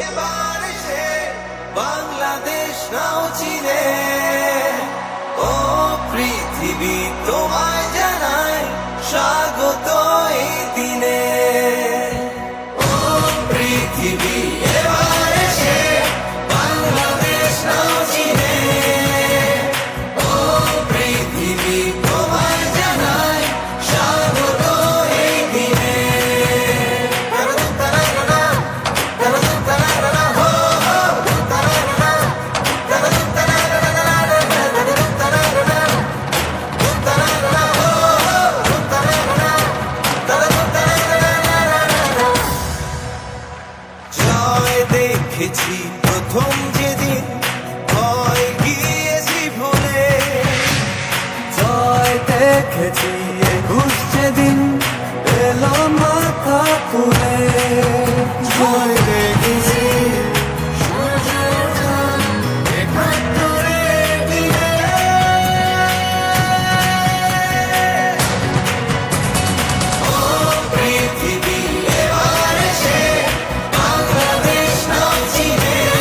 এবার সে বাংলাদেশ নাও চিনে। ও পৃথিবী তোমায় জানায় স্বাগত এই দিনে। ও পৃথিবী এবার সে বাংলাদেশ নাও চিনে। ও পৃথিবী তোমায় জানায় স্বাগত এই দিনে। জয় দেখেছি প্রথম যেদিন